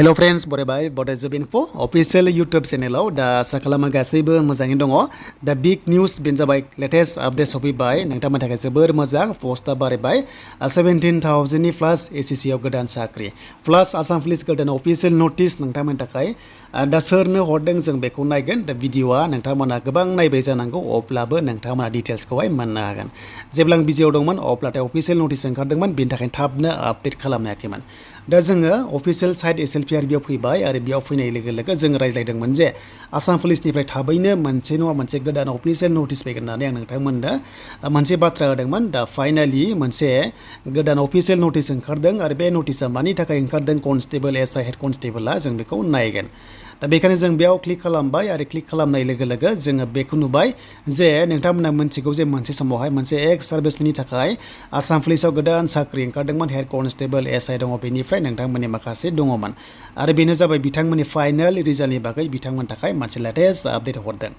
Hello friends, bye Bodo info official YouTube channel da sakalama gasaibo mojangin dongo da big news benjabai latest updates hobibai nongtama थाखाय जोबोर मोजां posta बारायबाय 17,000 नि plus SSC आव गोदान साख्रि plus Assam police गोदान official notice नोंथांमोननि थाखाय दा सोरनो हरदों जों बेखौ नायगोन दा भिडिअआ नोंथांमोना गोबां नायबाय जानांगौ अब्लाबो नोंथांमोना डिटेल्सखौहाय मोननो हागोन जेब्ला आं बिजिआव दंमोन अब्लाथाय official notice ओंखारदोंमोन बेनि थाखाय थाबनो आपडेट खालामनायाखैमोन दा जोङो official site SLPR बियाव फैबाय आरो बियाव फैनाय लोगो लोगो जों रायज्लायदोंमोन जे आसाम पुलिसनिफ्राय थाबैनो मोनसे नङा मोनसे गोदान official notice फैगोन होननानै आं नोंथांमोननो मोनसे बाथ्रा होदोंमोन दा फाइनाली मोनसे गोदान official notice ओंखारदों आरो बे नटिसआ मानि थाखाय ओंखारदों कनस्टेबल एसआई हेड कनस्टेबलआ जों बेखौ नायगोन दा बेखायनो जों बेयाव क्लिक खालामबाय आरो क्लिक खालामनाय लोगो लोगो जोङो बेखौ नुबाय जे नोंथांमोना मोनथिगौ जे मोनसे समावहाय मोनसे एक्स सार्भिसमेननि थाखाय आसाम पुलिसाव गोदान साख्रि ओंखारदोंमोन हेड कनस्टेबल एसआई दङ बेनिफ्राय नोंथांमोननि माखासे दङमोन आरो बेनो जाबाय बिथांमोननि फाइनाल रिजाल्टनि बागै बिथांमोननि थाखाय मोनसे लेटेस्ट आपडेट हरदों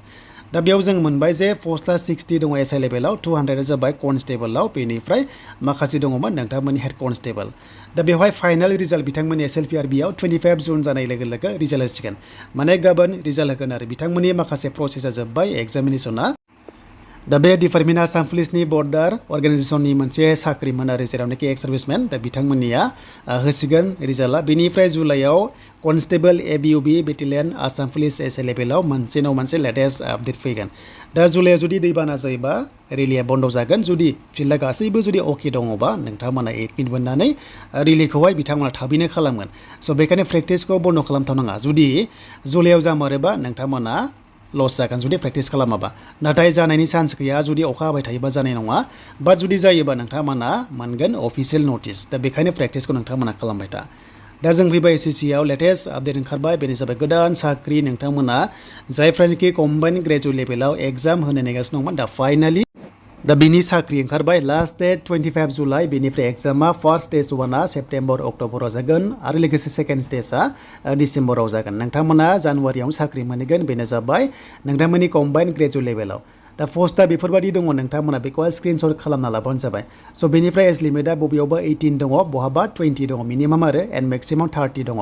दा बेयाव जों मोनबाय जे पस्टआ 60 दङ एसआई लेभेलाव 200 जाबाय कनस्टेबलाव बेनिफ्राय माखासे दङमोन नोंथांमोननि हेड कनस्टेबल दा बेवहाय फाइनाल रिजाल्ट बिथांमोननि SLPR बियाव 25 जुन जानाय लोगो लोगो रिजाल्ट होसिगोन माने गाबोन रिजाल्ट होगोन आरो बिथांमोननि माखासे प्रसेसआ जोब्बाय एग्जामिनेशना दा बे डिपार्टमेन्टआ आसाम पुलिसनि बर्डार अर्गानाइजेसननि मोनसे साख्रिमोन आरो जेरावनाखि एक्स सार्भिसमेन दा बिथांमोननिया होसिगोन रिजाल्टआ बेनिफ्राय जुलाइआव कनस्टेबल एबिउबि बेटेलियन आसाम पुलिस एसआई लेभेलाव मोनसे नङा मोनसे लेटेस्ट आपडेट फैगोन दा जुलाइआव जुदि दैबाना जायोबा रिलिया बन्द जागोन जुदि फिल्डआ गासैबो जुदि अके दङबा नोंथांमोना एडमिट मोननानै रिलिखौहाय बिथांमोना थाबैनो खालामगोन स' बेखायनो प्रेक्टिसखौ बन्द खालामथावनाङा जुदि जुलाइआव जामारोबा नोंथांमोना लस जागोन जुदि प्रेक्टिस खालामाबा नाथाय जानायनि चान्स गैया जुदि अखा हाबाय थायोबा जानाय नङा बाट जुदि जायोबा नोंथांमोना मोनगोन अफिसियेल नटिस दा बेखायनो प्रेक्टिसखौ नोंथांमोना खालामबाय था दा जों फैबाय SSC आव लेटेस्ट आपडेट ओंखारबाय बेनो जाबाय गोदान साख्रि नोंथांमोना जायफ्रानोखि कम्बाइन ग्रेजुवेट लेभेलाव एग्जाम होनो नेगासिनो दंमोन दा फाइनाली दा बिनि साख्रि ओंखारबाय लास्ट डेट 25 जुलाइ बेनिफ्राय एग्जामा फार्स्ट स्टेज 1आ सेप्तेम्बर अक्ट'बराव जागोन आरो लोगोसे सेकेन्ड स्टेजआ डिसेम्बराव जागोन नोंथांमोना जानुवारियाव साख्रि मोनगोन बेनो जाबाय नोंथांमोननि कम्बाइन ग्रेजुवेट लेभेलाव दा पस्टआ बेफोरबायदि दङ नोंथांमोना बेखौहाय स्क्रिनशट खालामना लाबानो जाबाय स' बेनिफ्राय एज लिमिटआ बबेयावबा 18 दङ बहाबा 20 दङ मिनिमाम आरो एन्ड मेक्सिमाम 30 दङ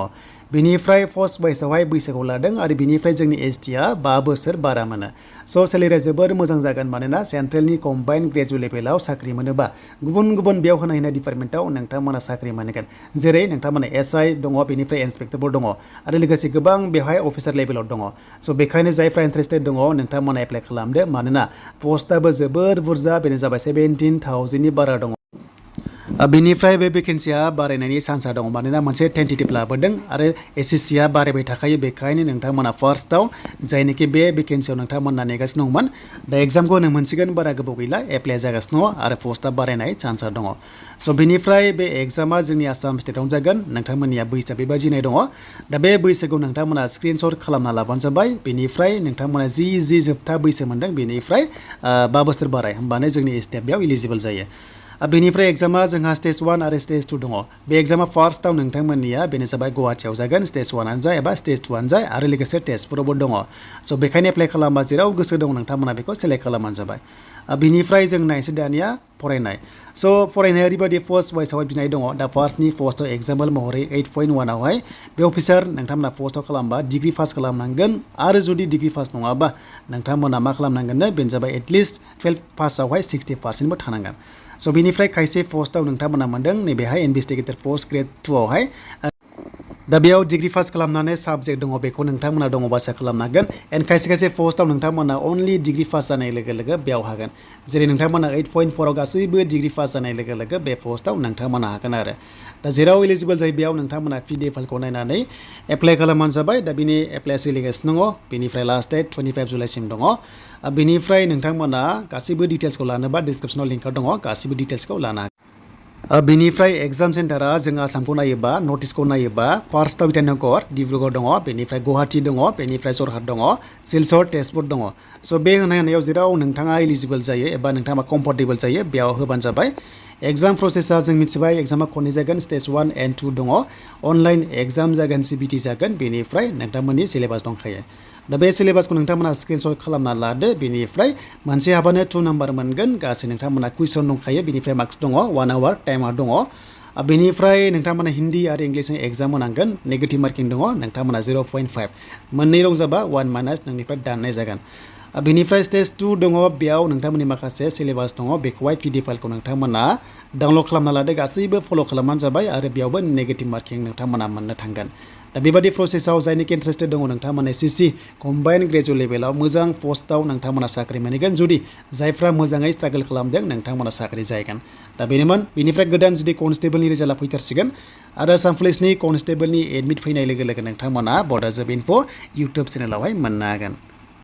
बेनिफ्राय पस्ट वाइसआवहाय बैसोखौ लादों आरो बेनिफ्राय जोंनि STआ 5 बोसोर बारा मोनो स' सेलेरिया जोबोर मोजां जागोन मानोना सेन्ट्रेलनि कम्बाइन ग्रेजुवेट लेभेलाव साख्रि मोनोबा गुबुन गुबुन बेयाव होनाय डिपार्टमेन्टआव नोंथांमोना साख्रि मोनगोन जेरै नोंथांमोना SI दङ बेनिफ्राय इन्सपेक्टरबो दङ आरो लोगोसे गोबां बेवहाय अफिसार लेभेलाव दङ स' बेखायनो जायफ्रा इन्टारेस्टेड दङ नोंथांमोना एप्लाइ खालामदो मानोना पस्टआबो जोबोर बुरजा बेनो जाबाय 17,000 नि बारा दङ बेनिफ्राय बे भेकेन्सिया बारायनायनि चान्सआ दङ मानोना मोनसे टेन्टेटिभ लाबोदों आरो SSCआ बारायबाय थाखायो बेखायनो नोंथांमोना फार्स्टआव जायनोखि बे भेकेन्सियाव नोंथांमोना नेगासिनो दंमोन दा एग्जामखौ होनो मोनसिगोन बारा गोबाव गैला एप्लाइ जागासिनो दङ आरो पस्टआ बारायनाय चान्सआ दङ स' बेनिफ्राय बे एग्जामा जोंनि आसाम स्टेटआवनो जागोन नोंथांमोननिया बैसोआ बेबायदिनाय दङ दा बे बैसोखौ नोंथांमोना स्क्रिनशट खालामना लाबानो जाबाय बेनिफ्राय नोंथांमोना जि जोबथा बैसो मोनदों बेनिफ्राय 5 बोसोर बाराय होमबानो जोंनि STआ बेयाव इलिजिबल जायो बेनिफ्राय एग्जामा जोंहा स्टेज 1 आरो स्टेज 2 दङ बे एग्जामा फार्स्टआव नोंथांमोननिया बेनो जाबाय गुवाहाटियाव जागोन स्टेज 1आनो जा एबा स्टेज 2आनो जा आरो लोगोसे तेजपुरावबो दङ स' बेखायनो एप्लाइ खालामबा जेराव गोसो दं नोंथांमोना बेखौ सेलेक्ट खालामबानो जाबाय बेनिफ्राय जों नायनोसै दानिया फरायनाय स' फरायनाया ओरैबायदि पस्ट वाइसआवहाय बिनाय दङ दा फार्स्टनि पस्टआव एग्जाम्पल महरै 8.1 आवहाय बे अफिसार नोंथांमोना पस्टआव खालामबा डिग्री पास खालामनांगोन आरो जुदि डिग्री पास नङाबा नोंथांमोना मा खालामनांगोननो बेनो जाबाय एटलिस्ट 12 पासआवहाय 60%बो थानांगोन स' बेनिफ्राय खायसे पस्टआव नोंथांमोना मोनदों नैबेहाय इनभेस्टिगेटर पोस्ट ग्रेड 2 आवहाय दा बेयाव डिग्री पास खालामनानै साबजेक्ट दङ बेखौ नोंथांमोना दङबासो खालामनांगोन एन्ड खायसे पस्टआव नोंथांमोना अनलि डिग्री पास जानाय लोगो लोगो बेयाव हागोन जेरै नोंथांमोना 8.4 आव गासैबो डिग्री पास जानाय लोगो लोगो बे पस्टआव नोंथांमोना हागोन आरो दा जेराव इलिजिबल जायो बेयाव नोंथांमोना PDF फाइलखौ नायनानै एप्लाइ खालामबानो जाबाय दा बिनि एप्लाइआ सोलिगासिनो दङ बेनिफ्राय लास्ट डेट 25 जुलाइसिम दङ बेनिफ्राय नोंथांमोना गासैबो डिटेल्सखौ लानोबा डिसक्रिपसनाव लिंकआव दङ गासैबो डिटेल्सखौ लानो हागोन बेनिफ्राय एग्जाम सेन्टारा जों आसामखौ नायोबा नटिसखौ नायोबा फार्स्टआव बिधाननगर डिब्रुगड़ दङ बेनिफ्राय गुवाहाटि दङ बेनिफ्राय जरहाट दङ सिलचर तेजपुर दङ स' बे होनायाव जेराव नोंथाङा इलिजिबल जायो एबा नोंथाङा कम्फर्टेबल जायो बेयाव होबानो जाबाय एग्जाम प्रसेसा जों मिथिबाय एग्जामा खननै जागोन स्टेज 1 and 2 दङ अनलाइन एग्जाम जागोन CBT जागोन बेनिफ्राय नोंथांमोननि सिलेबास दंखायो दा बे सिलेबासखौ नोंथांमोना स्क्रिनशट खालामना लादो बेनिफ्राय मोनसे हाबानो 2 नाम्बार मोनगोन गासै नोंथांमोना कुइसन दंखायो बेनिफ्राय मार्क्स दङ 1 आवर टाइमार दङ बेनिफ्राय नोंथांमोना हिन्दी आरो इंलिसनि एग्जाम होनांगोन नेगेटिभ मार्किं दङ नोंथांमोना 0.5 मोननै रं जाबा 1 माइनास नोंनिफ्राय दाननाय जागोन बेनिफ्राय स्टेज 2 दङ बेयाव नोंथांमोननि माखासे सिलेबास दङ बेखौहाय पिडि फाइलखौ नोंथांमोना डाउनलड खालामना लादो गासैबो फल' खालामबानो जाबाय आरो बेयावबो नेगेटिभ मार्किं नोंथांमोना मोननो थांगोन दा बेबादि प्रसेसआव जायनिखि इन्टारेस्टेड दङ नोंथांमोना एसएससि कम्बाइन ग्रेजुवेट लेभेलाव मोजां पस्टआव नोंथांमोना साख्रि मोनहैगोन जुदि जायफ्रा मोजाङै स्ट्रागल खालामदों नोंथांमोना साख्रि जाहैगोन दा बेनोमोन बेनिफ्राय गोदान जुदि कनस्टेबलनि रिजाल्टआ फैथारसिगोन आरो आसाम पुलिसनि कनस्टेबलनि एडमिट फैनाय लोगो लोगो नोंथांमोना बड' जब इनफो इउटुब चेनेलावहाय मोननो हागोन